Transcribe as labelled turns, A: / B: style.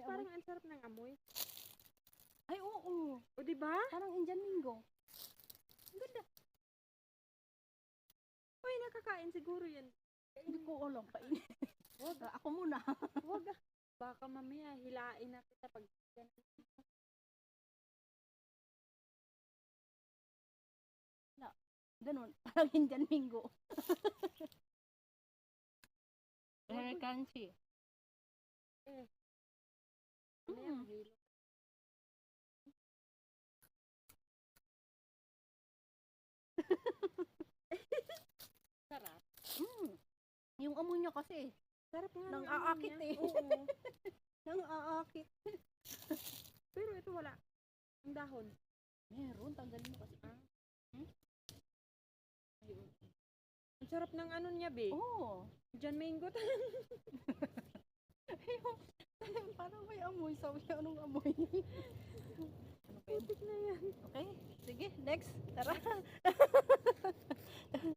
A: amoy.
B: parang ang sarap ng amoy.
A: Ay, oo.
B: O, di ba?
A: Parang Indian Mingo.
B: Ang ganda. Uy, nakakain siguro yan.
A: Hindi ko alam. Kainin.
B: Wag,
A: Ako muna.
B: wag. Baka mamaya hilain na kita pag
A: Ganun. Parang Indian Mingo. Very crunchy.
B: mamaya
A: Mm.
B: mahilo. Sarap.
A: Mm. Yung amoy niya kasi.
B: Sarap nga
A: Nang
B: ng amoy
A: aakit
B: niya.
A: eh.
B: Oo.
A: Nang aakit.
B: Pero ito wala. Ang dahon.
A: Meron. Tanggalin mo kasi.
B: Ayun. Ang sarap ng ano niya, be.
A: Oo.
B: Diyan mango.
A: Parang may amoy. Sabi niya, anong amoy?
B: Putik na yan.
A: Okay. Sige. Next. Tara.